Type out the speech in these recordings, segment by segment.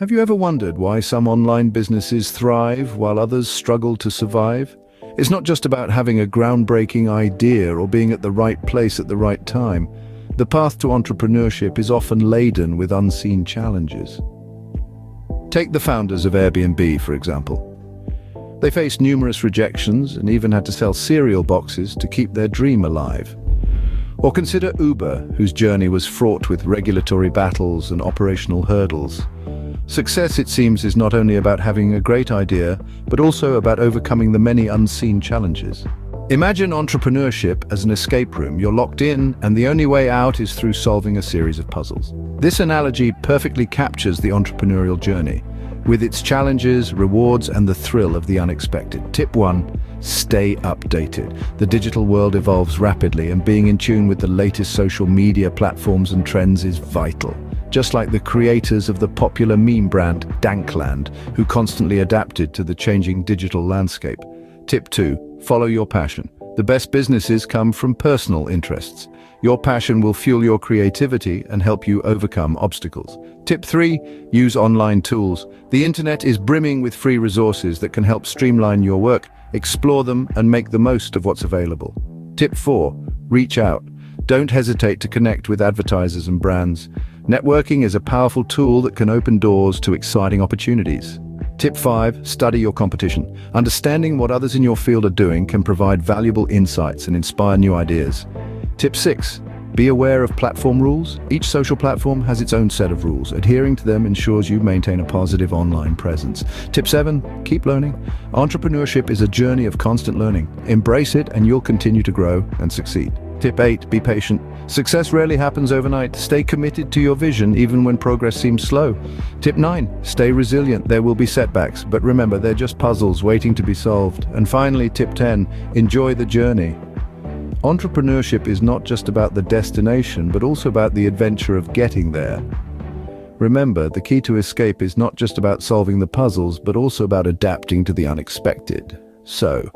Have you ever wondered why some online businesses thrive while others struggle to survive? It's not just about having a groundbreaking idea or being at the right place at the right time. The path to entrepreneurship is often laden with unseen challenges. Take the founders of Airbnb, for example. They faced numerous rejections and even had to sell cereal boxes to keep their dream alive. Or consider Uber, whose journey was fraught with regulatory battles and operational hurdles. Success, it seems, is not only about having a great idea, but also about overcoming the many unseen challenges. Imagine entrepreneurship as an escape room. You're locked in, and the only way out is through solving a series of puzzles. This analogy perfectly captures the entrepreneurial journey, with its challenges, rewards, and the thrill of the unexpected. Tip 1. Stay updated. The digital world evolves rapidly, and being in tune with the latest social media platforms and trends is vital. Just like the creators of the popular meme brand Dankland, who constantly adapted to the changing digital landscape. Tip 2. Follow your passion. The best businesses come from personal interests. Your passion will fuel your creativity and help you overcome obstacles. Tip 3. Use online tools. The internet is brimming with free resources that can help streamline your work. Explore them and make the most of what's available. Tip 4. Reach out. Don't hesitate to connect with advertisers and brands. Networking is a powerful tool that can open doors to exciting opportunities. Tip 5. Study your competition. Understanding what others in your field are doing can provide valuable insights and inspire new ideas. Tip 6. Be aware of platform rules. Each social platform has its own set of rules. Adhering to them ensures you maintain a positive online presence. Tip 7. Keep learning. Entrepreneurship is a journey of constant learning. Embrace it and you'll continue to grow and succeed. Tip 8. Be patient. Success rarely happens overnight. Stay committed to your vision even when progress seems slow. Tip 9. Stay resilient. There will be setbacks, but remember, they're just puzzles waiting to be solved. And finally, tip 10. Enjoy the journey. Entrepreneurship is not just about the destination, but also about the adventure of getting there. Remember, the key to escape is not just about solving the puzzles, but also about adapting to the unexpected. So,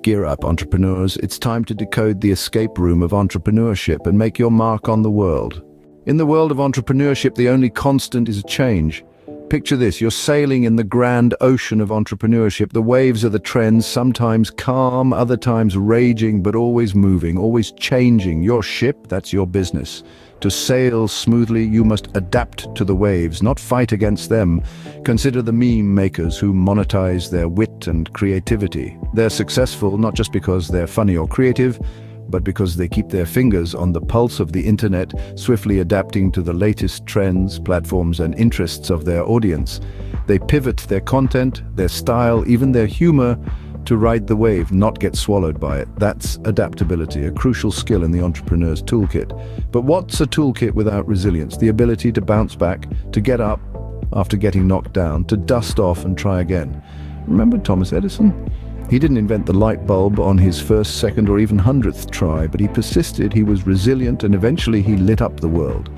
gear up, entrepreneurs. It's time to decode the escape room of entrepreneurship and make your mark on the world. In the world of entrepreneurship, the only constant is change. Picture this, you're sailing in the grand ocean of entrepreneurship. The waves are the trends, sometimes calm, other times raging, but always moving, always changing. Your ship, that's your business. To sail smoothly, you must adapt to the waves, not fight against them. Consider the meme makers who monetize their wit and creativity. They're successful not just because they're funny or creative, but because they keep their fingers on the pulse of the internet, swiftly adapting to the latest trends, platforms, and interests of their audience. They pivot their content, their style, even their humor to ride the wave, not get swallowed by it. That's adaptability, a crucial skill in the entrepreneur's toolkit. But what's a toolkit without resilience? The ability to bounce back, to get up after getting knocked down, to dust off and try again. Remember Thomas Edison? He didn't invent the light bulb on his first, second, or even 100th try, but he persisted, he was resilient, and eventually he lit up the world.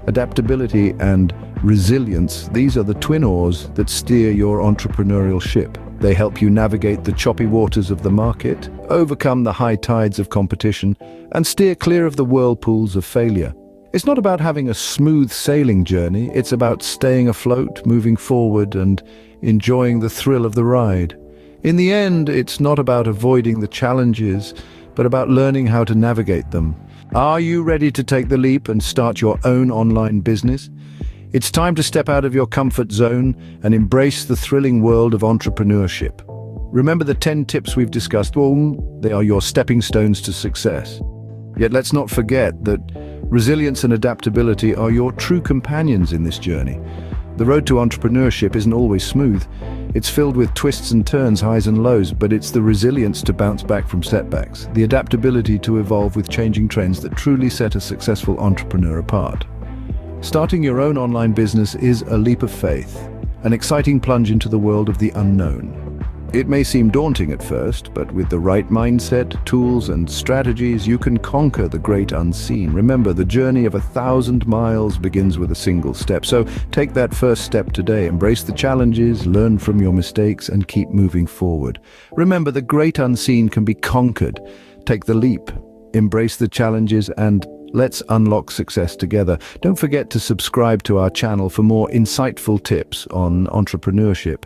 Adaptability and resilience, these are the twin oars that steer your entrepreneurial ship. They help you navigate the choppy waters of the market, overcome the high tides of competition, and steer clear of the whirlpools of failure. It's not about having a smooth sailing journey, it's about staying afloat, moving forward, and enjoying the thrill of the ride. In the end, it's not about avoiding the challenges, but about learning how to navigate them. Are you ready to take the leap and start your own online business? It's time to step out of your comfort zone and embrace the thrilling world of entrepreneurship. Remember the 10 tips we've discussed? Well, they are your stepping stones to success. Yet let's not forget that resilience and adaptability are your true companions in this journey. The road to entrepreneurship isn't always smooth. It's filled with twists and turns, highs and lows, but it's the resilience to bounce back from setbacks, the adaptability to evolve with changing trends that truly set a successful entrepreneur apart. Starting your own online business is a leap of faith, an exciting plunge into the world of the unknown. It may seem daunting at first, but with the right mindset, tools, and strategies, you can conquer the great unseen. Remember, the journey of 1,000 miles begins with a single step. So take that first step today. Embrace the challenges, learn from your mistakes, and keep moving forward. Remember, the great unseen can be conquered. Take the leap, embrace the challenges, and Let's unlock success together. Don't forget to subscribe to our channel for more insightful tips on entrepreneurship.